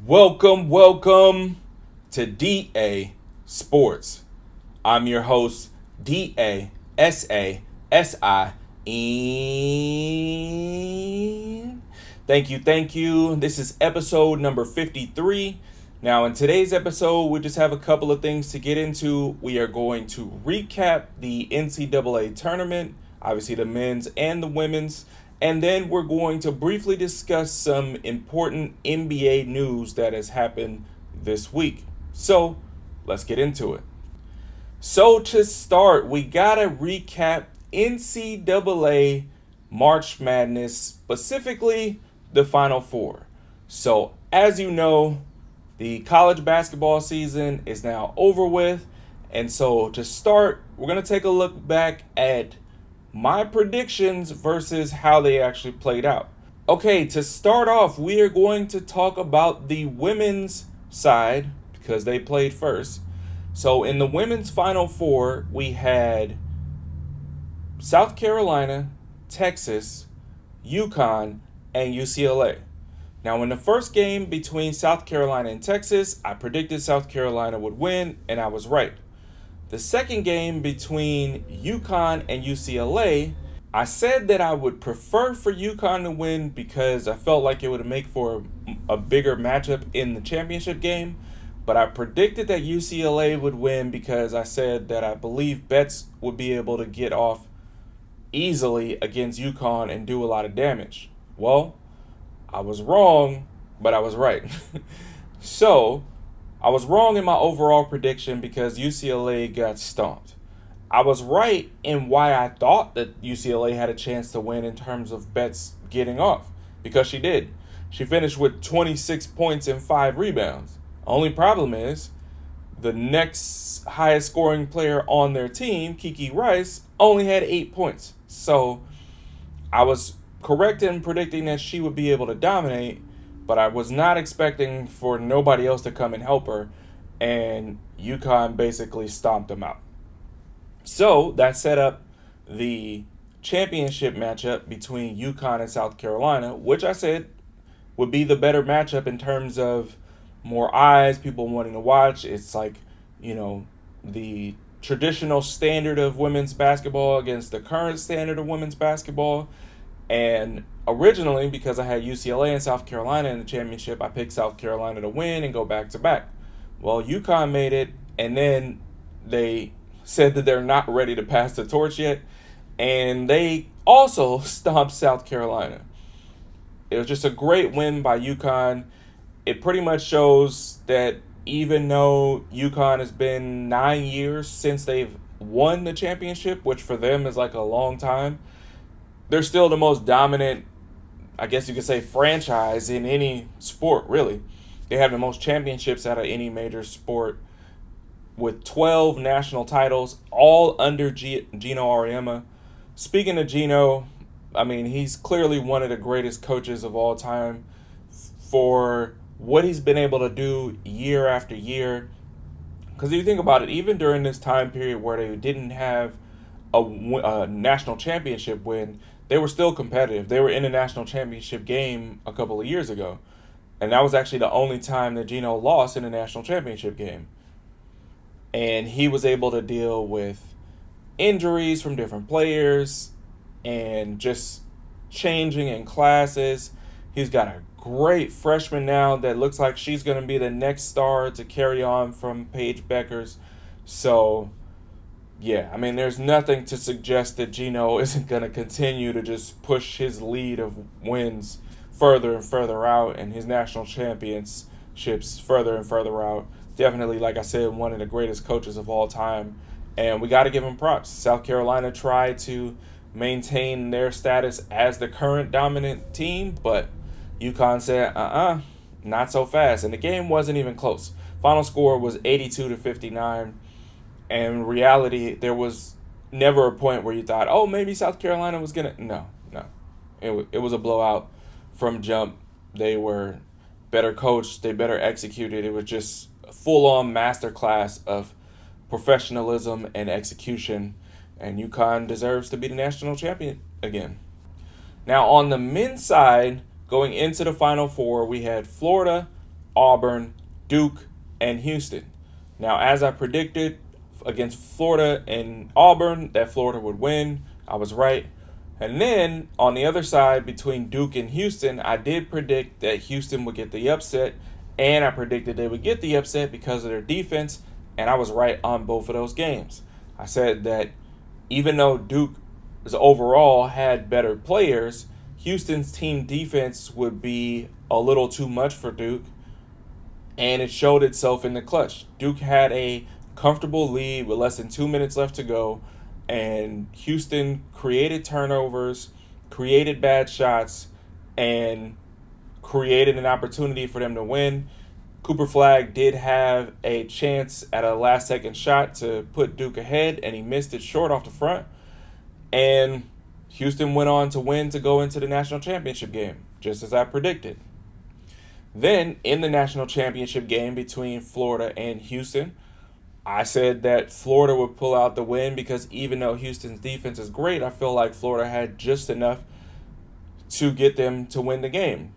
Welcome to DA Sports. I'm your host, DASASIN. Thank you. This is episode number 53. Now, in today's episode, we just have a couple of things to get into. We are going to recap the NCAA tournament, obviously the men's and the women's. And then we're going to briefly discuss some important NBA news that has happened this week. So let's get into it. So to start, we gotta recap NCAA March Madness, specifically the Final Four. So as you know, the college basketball season is now over with. And so to start, we're gonna take a look back at my predictions versus how they actually played out. Okay, to start off, we are going to talk about the women's side because they played first. So in the women's Final Four, we had South Carolina, Texas, UConn, and UCLA. Now, in the first game between South Carolina and Texas, I predicted South Carolina would win, and I was right. The second game between UConn and UCLA, I said that I would prefer for UConn to win because I felt like it would make for a bigger matchup in the championship game. But I predicted that UCLA would win because I said that I believe Betts would be able to get off easily against UConn and do a lot of damage. Well, I was wrong, but I was right. So I was wrong in my overall prediction because UCLA got stomped. I was right in why I thought that UCLA had a chance to win in terms of Betts getting off, because she did. She finished with 26 points and 5 rebounds. Only problem is the next highest scoring player on their team, Kiki Rice, only had 8 points. So I was correct in predicting that she would be able to dominate, but I was not expecting for nobody else to come and help her, and UConn basically stomped them out. So that set up the championship matchup between UConn and South Carolina, which I said would be the better matchup in terms of more eyes, people wanting to watch. It's like, the traditional standard of women's basketball against the current standard of women's basketball. And originally, because I had UCLA and South Carolina in the championship, I picked South Carolina to win and go back to back. Well, UConn made it, and then they said that they're not ready to pass the torch yet, and they also stomped South Carolina. It was just a great win by UConn. It pretty much shows that even though UConn has been 9 years since they've won the championship, which for them is like a long time, they're still the most dominant, I guess you could say, franchise in any sport, really. They have the most championships out of any major sport with 12 national titles, all under Gino Auriemma. Speaking of Gino, he's clearly one of the greatest coaches of all time for what he's been able to do year after year. Because if you think about it, even during this time period where they didn't have a national championship win, they were still competitive. They were in a national championship game a couple of years ago. And that was actually the only time that Gino lost in a national championship game. And he was able to deal with injuries from different players and just changing in classes. He's got a great freshman now that looks like she's going to be the next star to carry on from Paige Beckers. So yeah, there's nothing to suggest that Gino isn't going to continue to just push his lead of wins further and further out and his national championships further and further out. Definitely, like I said, one of the greatest coaches of all time. And we got to give him props. South Carolina tried to maintain their status as the current dominant team, but UConn said, not so fast. And the game wasn't even close. Final score was 82-59. And in reality, there was never a point where you thought, oh, maybe South Carolina was going to. No. It was a blowout from jump. They were better coached. They better executed. It was just a full-on masterclass of professionalism and execution. And UConn deserves to be the national champion again. Now, on the men's side, going into the Final Four, we had Florida, Auburn, Duke, and Houston. Now, as I predicted against Florida and Auburn, that Florida would win. I was right. And then on the other side, between Duke and Houston, I did predict that Houston would get the upset, and I predicted they would get the upset because of their defense, and I was right on both of those games. I said that even though Duke overall had better players, Houston's team defense would be a little too much for Duke, and it showed itself in the clutch. Duke had a comfortable lead with less than 2 minutes left to go, and Houston created turnovers, created bad shots, and created an opportunity for them to win. Cooper Flagg did have a chance at a last-second shot to put Duke ahead, and he missed it short off the front. And Houston went on to win to go into the national championship game, just as I predicted. Then, in the national championship game between Florida and Houston, I said that Florida would pull out the win because even though Houston's defense is great, I feel like Florida had just enough to get them to win the game.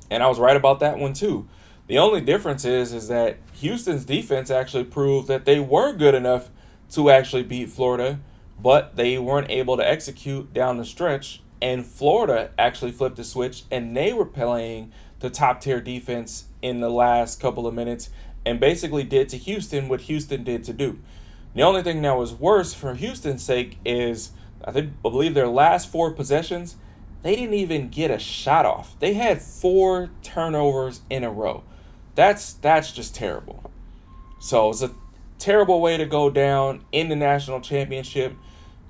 And I was right about that one too. The only difference is that Houston's defense actually proved that they were good enough to actually beat Florida, but they weren't able to execute down the stretch. And Florida actually flipped the switch, and they were playing the top-tier defense in the last couple of minutes and basically did to Houston what Houston did to Duke. The only thing that was worse for Houston's sake is I believe their last 4 possessions, they didn't even get a shot off. They had 4 turnovers in a row. That's just terrible. So it's a terrible way to go down in the national championship,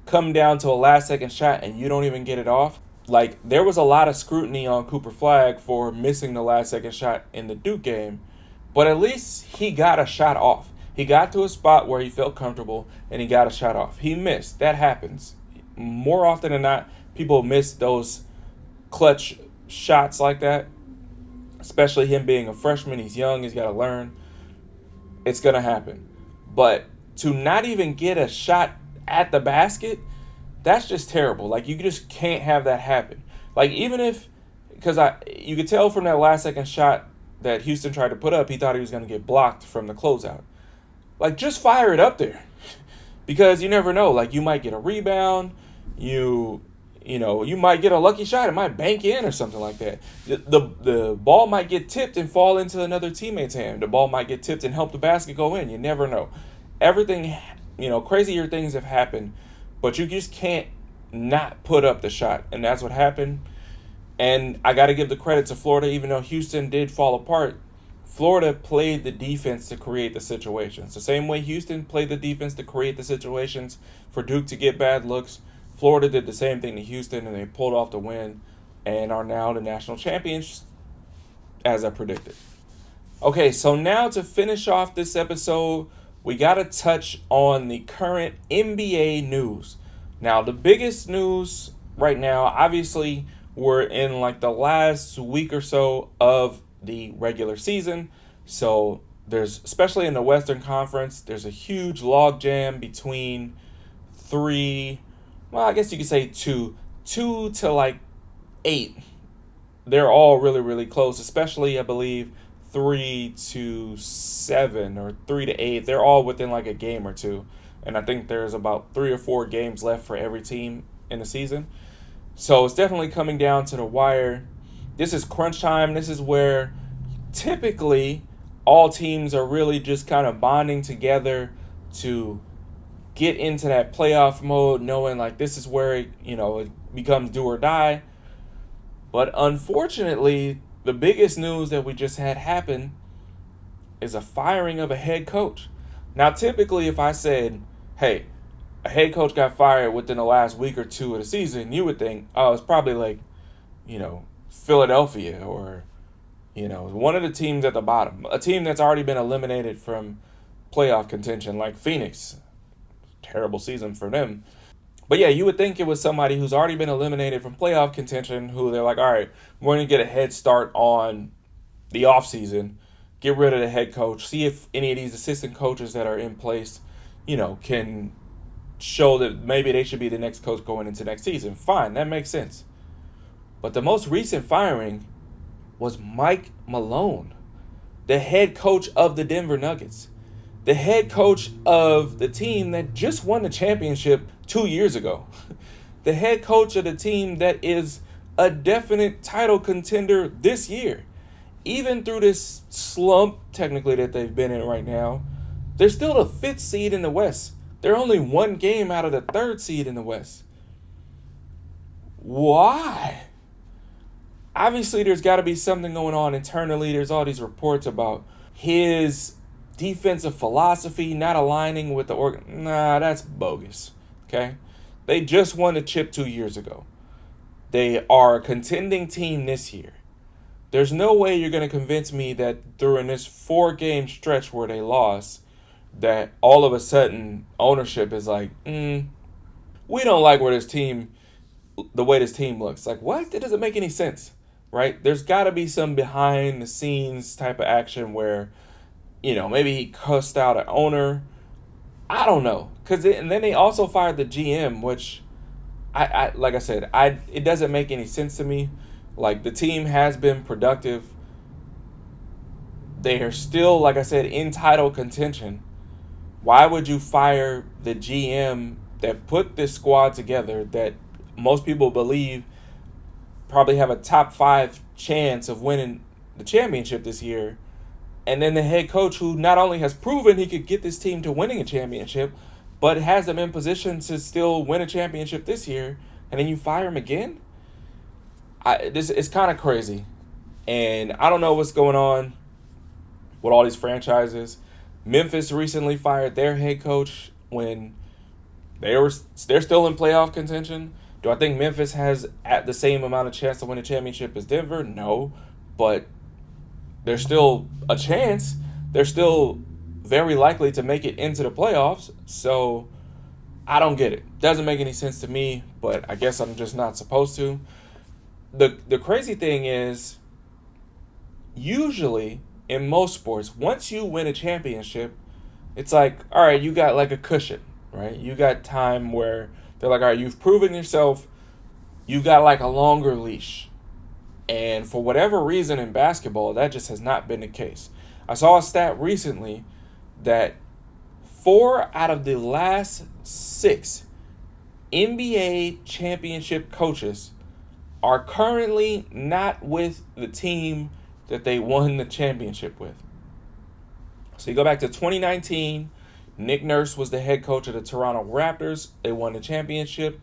come down to a last-second shot, and you don't even get it off. Like, there was a lot of scrutiny on Cooper Flagg for missing the last-second shot in the Duke game, but at least he got a shot off. He got to a spot where he felt comfortable, and he got a shot off. He missed. That happens. More often than not, people miss those clutch shots like that, especially him being a freshman. He's young. He's got to learn. It's going to happen. But to not even get a shot at the basket, that's just terrible. Like, you just can't have that happen. Like, even if, because you could tell from that last-second shot that Houston tried to put up, he thought he was going to get blocked from the closeout. Like, just fire it up there. Because you never know. Like, you might get a rebound. You might get a lucky shot. It might bank in or something like that. The ball might get tipped and fall into another teammate's hand. The ball might get tipped and help the basket go in. You never know. Everything, crazier things have happened. But you just can't not put up the shot. And that's what happened. And I got to give the credit to Florida. Even though Houston did fall apart, Florida played the defense to create the situations. The same way Houston played the defense to create the situations for Duke to get bad looks, Florida did the same thing to Houston, and they pulled off the win and are now the national champions, as I predicted. Okay, so now to finish off this episode, we got to touch on the current NBA news. Now, the biggest news right now, obviously, we're in like the last week or so of the regular season. So there's, especially in the Western Conference, there's a huge logjam between I guess you could say two to like 8. They're all really, really close, especially, I believe, 3 to 7 or 3 to 8. They're all within like a game or two. And I think there's about 3 or 4 games left for every team in the season. So it's definitely coming down to the wire. This is crunch time. This is where typically all teams are really just kind of bonding together to get into that playoff mode, knowing like this is where it becomes do or die. But unfortunately, the biggest news that we just had happen is a firing of a head coach. Now, typically, if I said, hey, a head coach got fired within the last week or 2 of the season, you would think, oh, it's probably like, Philadelphia or, one of the teams at the bottom, a team that's already been eliminated from playoff contention, like Phoenix. Terrible season for them. But yeah, you would think it was somebody who's already been eliminated from playoff contention who they're like, all right, we're going to get a head start on the offseason, get rid of the head coach, see if any of these assistant coaches that are in place, can show that maybe they should be the next coach going into next season. Fine, that makes sense. But the most recent firing was Mike Malone. the head coach of the Denver Nuggets, the head coach of the team that just won the championship 2 years ago, the head coach of the team that is a definite title contender this year. Even through this slump, technically, that they've been in right now, they're still the fifth seed in the West. They're only one game out of the third seed in the West. Why? Obviously, there's got to be something going on internally. There's all these reports about his defensive philosophy not aligning with the organ. Nah, that's bogus. Okay? They just won the chip 2 years ago. They are a contending team this year. There's no way you're going to convince me that during this 4-game stretch where they lost, that all of a sudden ownership is like, we don't like the way this team looks. Like, what? That doesn't make any sense, right? There's got to be some behind the scenes type of action where, maybe he cussed out an owner. I don't know. And then they also fired the GM, which I like I said, it doesn't make any sense to me. Like, the team has been productive. They are still, like I said, in title contention. Why would you fire the GM that put this squad together that most people believe probably have a top 5 chance of winning the championship this year, and then the head coach who not only has proven he could get this team to winning a championship, but has them in position to still win a championship this year, and then you fire him again? This is kind of crazy, and I don't know what's going on with all these franchises. Memphis recently fired their head coach when they're still in playoff contention. Do I think Memphis has at the same amount of chance to win a championship as Denver? No, but there's still a chance. They're still very likely to make it into the playoffs. So I don't get it. Doesn't make any sense to me, but I guess I'm just not supposed to. The crazy thing is, usually in most sports, once you win a championship, it's like, all right, you got like a cushion, right? You got time where they're like, all right, you've proven yourself. You got like a longer leash. And for whatever reason in basketball, that just has not been the case. I saw a stat recently that 4 out of the last 6 NBA championship coaches are currently not with the team that they won the championship with. So you go back to 2019, Nick Nurse was the head coach of the Toronto Raptors. They won the championship.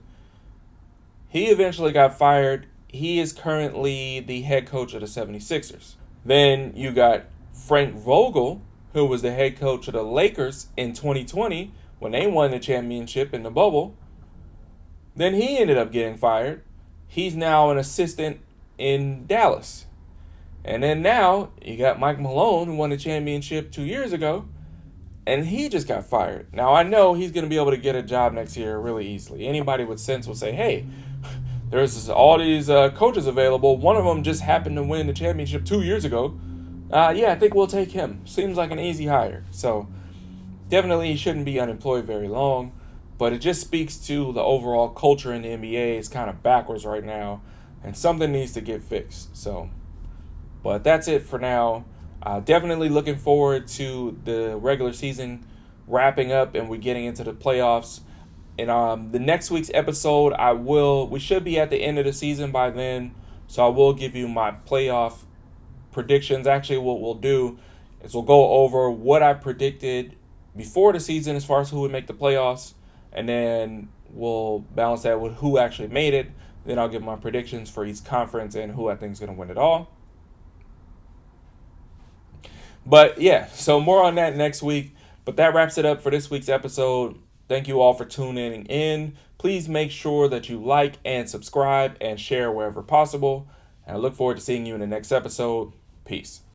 He eventually got fired. He is currently the head coach of the 76ers. Then you got Frank Vogel, who was the head coach of the Lakers in 2020 when they won the championship in the bubble. Then he ended up getting fired. He's now an assistant in Dallas. And then now you got Mike Malone, who won the championship 2 years ago, and he just got fired. Now, I know he's going to be able to get a job next year really easily. Anybody with sense will say, hey, there's all these coaches available. One of them just happened to win the championship 2 years ago. I think we'll take him. Seems like an easy hire. So definitely he shouldn't be unemployed very long. But it just speaks to the overall culture in the NBA is kind of backwards right now, and something needs to get fixed. But that's it for now. Definitely looking forward to the regular season wrapping up and we're getting into the playoffs. In the next week's episode, we should be at the end of the season by then, so I will give you my playoff predictions. Actually, what we'll do is we'll go over what I predicted before the season as far as who would make the playoffs, and then we'll balance that with who actually made it. Then I'll give my predictions for each conference and who I think is going to win it all. But yeah, so more on that next week. But that wraps it up for this week's episode. Thank you all for tuning in. Please make sure that you like and subscribe and share wherever possible. And I look forward to seeing you in the next episode. Peace.